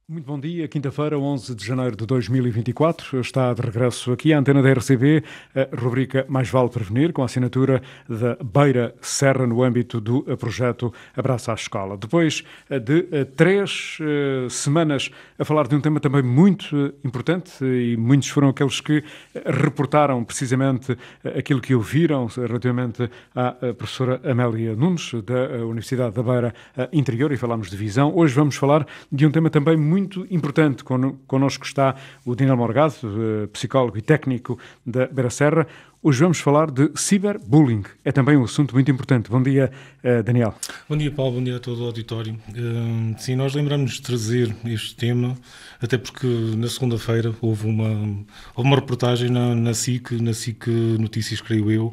Muito bom dia, quinta-feira, 11 de janeiro de 2024, está de regresso aqui a antena da RCB, a rubrica Mais Vale Prevenir, com a assinatura da Beira Serra no âmbito do projeto Abraça à Escola. Depois de 3 semanas a falar de um tema também muito importante, e muitos foram aqueles que reportaram precisamente aquilo que ouviram relativamente à professora Amélia Nunes, da Universidade da Beira Interior, e falámos de visão. Hoje vamos falar de um tema também muito importante. Connosco está o Daniel Morgado, psicólogo e técnico da Beira Serra. Hoje vamos falar de ciberbullying. É também um assunto muito importante. Bom dia, Daniel. Bom dia, Paulo. Bom dia a todo o auditório. Sim, nós lembramos de trazer este tema, até porque na segunda-feira houve uma reportagem na SIC Notícias, creio eu.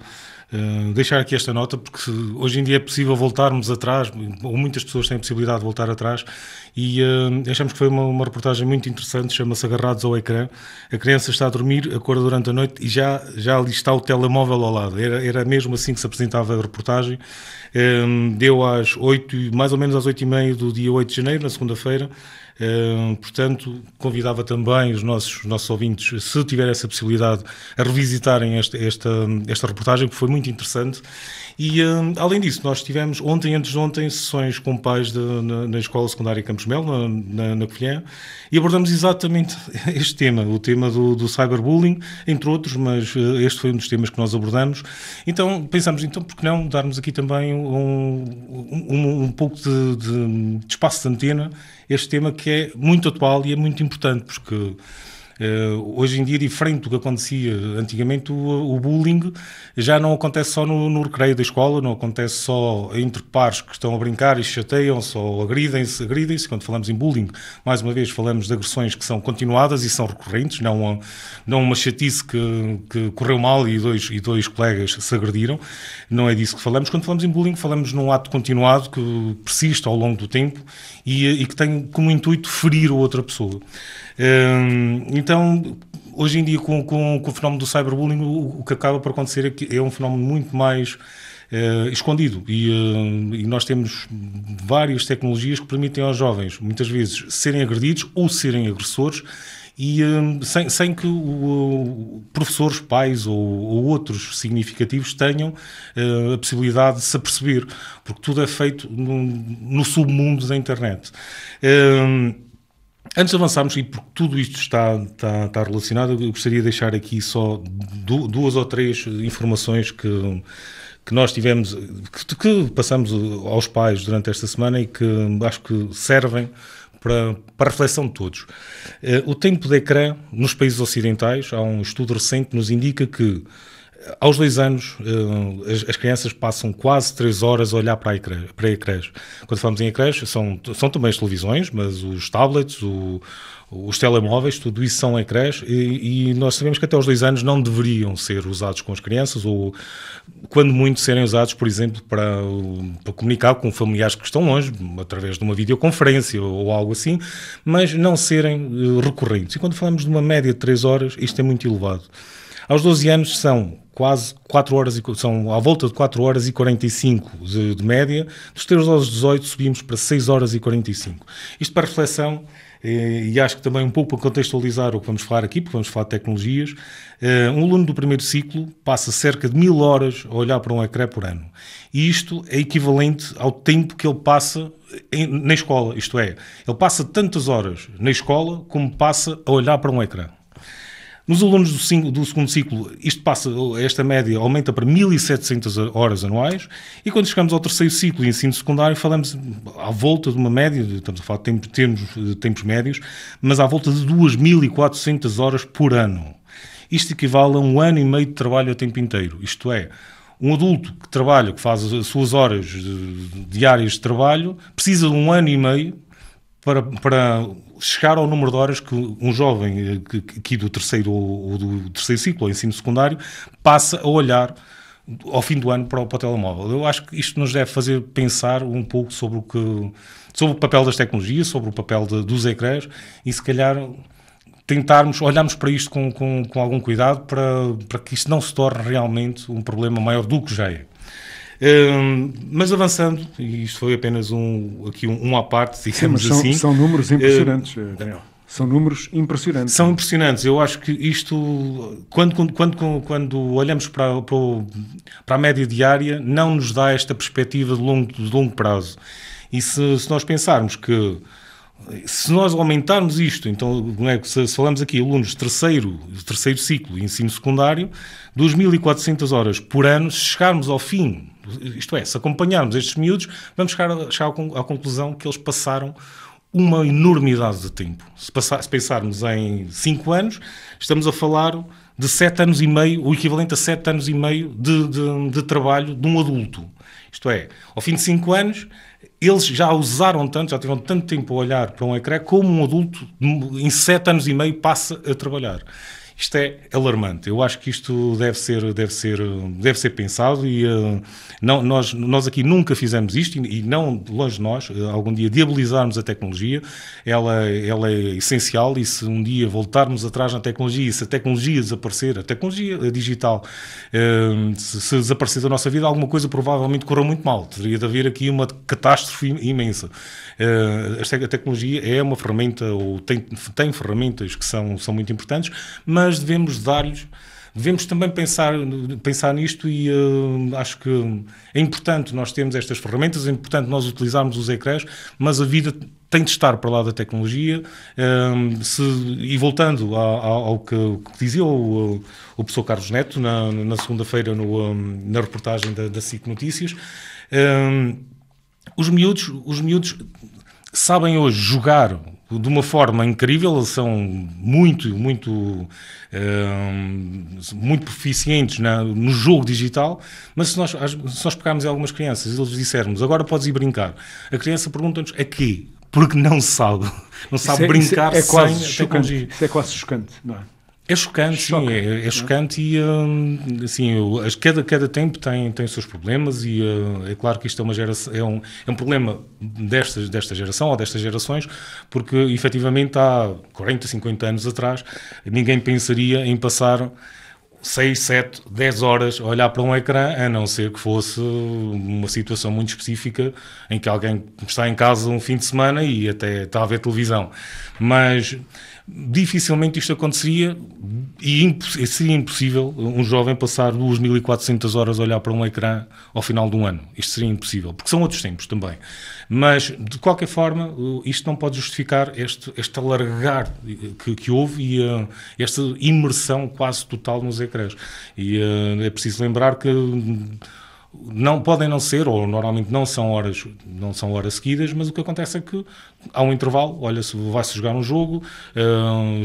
Deixar aqui esta nota, porque hoje em dia é possível voltarmos atrás, ou muitas pessoas têm a possibilidade de voltar atrás, e achamos que foi uma reportagem muito interessante, chama-se Agarrados ao Ecrã. A criança está a dormir, acorda durante a noite e já ali está o telemóvel ao lado. Era mesmo assim que se apresentava a reportagem. Deu mais ou menos às 8h30 do dia 8 de janeiro, na segunda-feira. Portanto, convidava também os nossos ouvintes, se tiver essa possibilidade, a revisitarem esta reportagem, que foi muito interessante. E, além disso, nós tivemos antes de ontem, sessões com pais na Escola Secundária Campos Melo, na Covilhã, e abordamos exatamente este tema, o tema do cyberbullying, entre outros, mas este foi um dos temas que nós abordamos. Então, pensamos, por que não darmos aqui também um pouco de espaço de antena, este tema que é muito atual e é muito importante, porque hoje em dia, diferente do que acontecia antigamente, o bullying já não acontece só no recreio da escola, não acontece só entre pares que estão a brincar e chateiam-se ou agridem-se. Quando falamos em bullying, mais uma vez, falamos de agressões que são continuadas e são recorrentes, não uma chatice que correu mal e dois colegas se agrediram. Não é disso que falamos. Quando falamos em bullying, falamos num ato continuado que persiste ao longo do tempo e que tem como intuito ferir a outra pessoa. Então, hoje em dia, com o fenómeno do cyberbullying, o que acaba por acontecer é um fenómeno muito mais escondido e nós temos várias tecnologias que permitem aos jovens, muitas vezes, serem agredidos ou serem agressores e sem que professores, pais ou outros significativos tenham a possibilidade de se aperceber, porque tudo é feito no submundo da internet. Antes de avançarmos, e porque tudo isto está relacionado, eu gostaria de deixar aqui só 2 ou 3 informações que nós tivemos, que passamos aos pais durante esta semana e que acho que servem para a reflexão de todos. O tempo de ecrã nos países ocidentais, há um estudo recente que nos indica que aos 2 anos, as crianças passam quase 3 horas a olhar para ecrãs. Quando falamos em ecrãs, são também as televisões, mas os tablets, os telemóveis, tudo isso são ecrãs, e nós sabemos que até aos 2 anos não deveriam ser usados com as crianças, ou quando muito serem usados, por exemplo, para comunicar com familiares que estão longe, através de uma videoconferência ou algo assim, mas não serem recorrentes. E quando falamos de uma média de 3 horas, isto é muito elevado. Aos 12 anos são quase 4 horas, são à volta de 4 horas e 45 de média. Dos 13 aos 18 subimos para 6 horas e 45. Isto para reflexão, e acho que também um pouco para contextualizar o que vamos falar aqui, porque vamos falar de tecnologias. Um aluno do primeiro ciclo passa cerca de 1000 horas a olhar para um ecrã por ano. E isto é equivalente ao tempo que ele passa na escola. Isto é, ele passa tantas horas na escola como passa a olhar para um ecrã. Nos alunos do segundo ciclo, esta média aumenta para 1700 horas anuais, e quando chegamos ao terceiro ciclo e ensino secundário, falamos à volta de uma média, estamos a falar de tempos médios, mas à volta de 2400 horas por ano. Isto equivale a 1 ano e meio de trabalho a tempo inteiro. Isto é, um adulto que trabalha, que faz as suas horas diárias de trabalho, precisa de 1 ano e meio para chegar ao número de horas que um jovem aqui do terceiro ou do terceiro ciclo, ou ensino secundário, passa a olhar ao fim do ano para o telemóvel. Eu acho que isto nos deve fazer pensar um pouco sobre o papel das tecnologias, sobre o papel dos ecrãs, e se calhar olharmos para isto com algum cuidado para que isto não se torne realmente um problema maior do que já é. Mas avançando, e isto foi apenas um à parte, digamos assim. São números impressionantes, Daniel. São números impressionantes. São impressionantes. Eu acho que isto, quando olhamos para a média diária, não nos dá esta perspectiva de longo prazo. E se nós pensarmos que, se nós aumentarmos isto, então, se falamos aqui alunos de terceiro ciclo, ensino secundário, 2.400 horas por ano, se chegarmos ao fim, isto é, se acompanharmos estes miúdos, vamos chegar à conclusão que eles passaram uma enormidade de tempo. Se pensarmos em 5 anos, estamos a falar de 7 anos e meio, o equivalente a 7 anos e meio de trabalho de um adulto. Isto é, ao fim de 5 anos, eles já usaram tanto, já tiveram tanto tempo a olhar para um ecrã, como um adulto em 7 anos e meio passa a trabalhar. Isto é alarmante. Eu acho que isto deve ser pensado e nós aqui nunca fizemos isto e não longe de nós, algum dia, diabolizarmos a tecnologia. Ela é essencial e se um dia voltarmos atrás na tecnologia e se a tecnologia desaparecer, a tecnologia digital, se desaparecer da nossa vida, alguma coisa provavelmente correu muito mal. Teria de haver aqui uma catástrofe imensa. A tecnologia é uma ferramenta, ou tem ferramentas que são muito importantes, mas devemos também pensar nisto e acho que é importante nós termos estas ferramentas, é importante nós utilizarmos os ecrãs, mas a vida tem de estar para lá da tecnologia. E voltando ao que dizia o professor Carlos Neto na segunda-feira na reportagem da SIC Notícias, os miúdos sabem hoje jogar de uma forma incrível, eles são muito proficientes no jogo digital, mas se nós pegarmos em algumas crianças e eles dissermos, agora podes ir brincar, a criança pergunta-nos a quê? Porque não sabe brincar sem a tecnologia. Isso é quase chocante, não é? É chocante, sim, é chocante e assim, cada tempo tem os seus problemas e é claro que isto é um problema desta geração ou destas gerações, porque efetivamente há 40, 50 anos atrás ninguém pensaria em passar 6, 7, 10 horas a olhar para um ecrã, a não ser que fosse uma situação muito específica em que alguém está em casa um fim de semana e até está a ver televisão. Mas dificilmente isto aconteceria e seria impossível um jovem passar 2.400 horas a olhar para um ecrã ao final de um ano. Isto seria impossível, porque são outros tempos também. Mas, de qualquer forma, isto não pode justificar este alargar que houve e esta imersão quase total nos ecrãs. E é preciso lembrar que não podem não ser, ou normalmente não são horas seguidas, mas o que acontece é que há um intervalo, olha, vai-se jogar um jogo,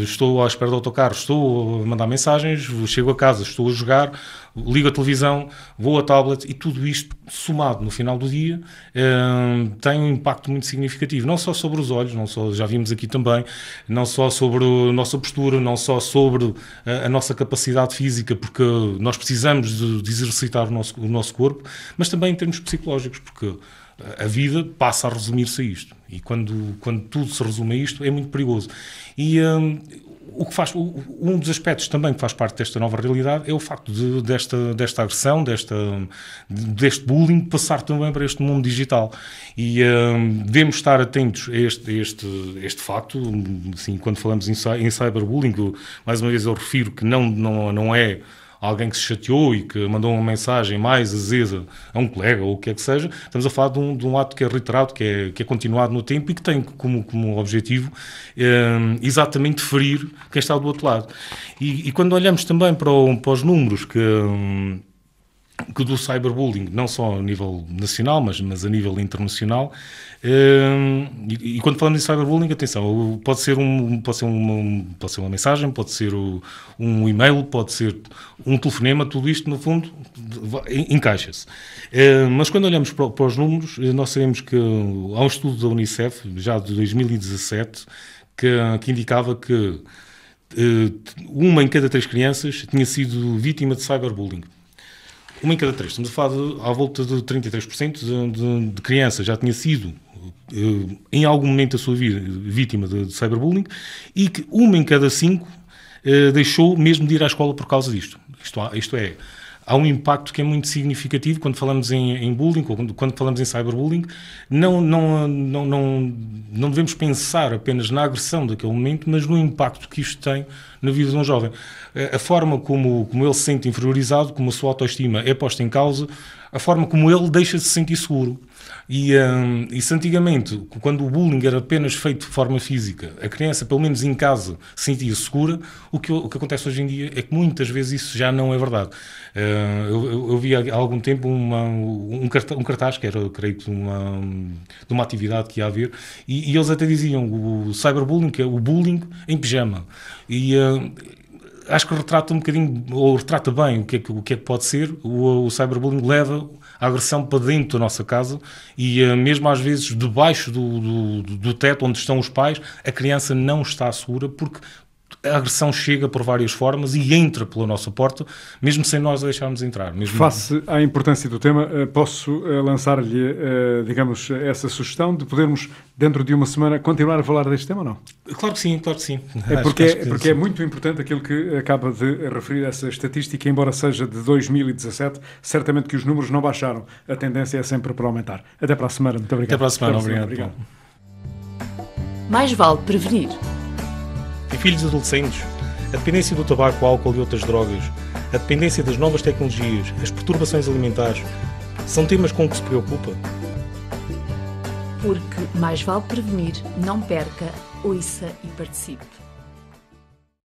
estou à espera do autocarro, estou a mandar mensagens, chego a casa, estou a jogar, ligo a televisão, vou a tablet e tudo isto somado no final do dia tem um impacto muito significativo, não só sobre os olhos, já vimos aqui também, não só sobre a nossa postura, não só sobre a nossa capacidade física, porque nós precisamos de exercitar o nosso corpo, mas também em termos psicológicos, porque a vida passa a resumir-se a isto. E quando tudo se resume a isto, é muito perigoso. E um dos aspectos também que faz parte desta nova realidade é o facto desta agressão, deste bullying, passar também para este mundo digital. E devemos estar atentos a este facto. Assim, quando falamos em cyberbullying, mais uma vez eu refiro que não é alguém que se chateou e que mandou uma mensagem mais azeda a um colega ou o que é que seja. Estamos a falar de um ato que é reiterado, que é continuado no tempo e que tem como objetivo exatamente ferir quem está do outro lado. E quando olhamos também para os números que do cyberbullying, não só a nível nacional, mas a nível internacional, e quando falamos de cyberbullying, atenção, pode ser uma mensagem, pode ser um e-mail, pode ser um telefonema, tudo isto, no fundo, encaixa-se. Mas quando olhamos para os números, nós sabemos que há um estudo da Unicef, já de 2017, que indicava que uma em cada 3 crianças tinha sido vítima de cyberbullying. Uma em cada 3. Estamos a falar à volta de 33% de crianças já tinha sido, em algum momento da sua vida, vítima de cyberbullying, e que uma em cada 5 deixou mesmo de ir à escola por causa disto. Isto é, há um impacto que é muito significativo quando falamos em bullying ou quando falamos em cyberbullying. Não devemos pensar apenas na agressão daquele momento, mas no impacto que isto tem na vida de um jovem. A forma como ele se sente inferiorizado, como a sua autoestima é posta em causa, a forma como ele deixa de se sentir seguro. E se antigamente, quando o bullying era apenas feito de forma física, a criança, pelo menos em casa, se sentia segura, o que acontece hoje em dia é que muitas vezes isso já não é verdade. Eu vi há algum tempo um cartaz que era, creio que, de uma atividade que ia haver, e eles até diziam o cyberbullying, que é o bullying em pijama. E acho que retrata um bocadinho, ou retrata bem o que é que pode ser. O cyberbullying leva a agressão para dentro da nossa casa e mesmo às vezes debaixo do teto onde estão os pais, a criança não está segura porque a agressão chega por várias formas e entra pela nossa porta, mesmo sem nós a deixarmos entrar. Face à importância do tema, posso lançar-lhe, digamos, essa sugestão de podermos, dentro de uma semana, continuar a falar deste tema ou não? Claro que sim, claro que sim. Porque é muito importante aquilo que acaba de referir, essa estatística, embora seja de 2017, certamente que os números não baixaram. A tendência é sempre para aumentar. Até para a semana. Muito obrigado. Até para a semana. Obrigado. Mais vale prevenir. Em filhos adolescentes, a dependência do tabaco, álcool e outras drogas, a dependência das novas tecnologias, as perturbações alimentares, são temas com que se preocupa? Porque mais vale prevenir, não perca, ouça e participe.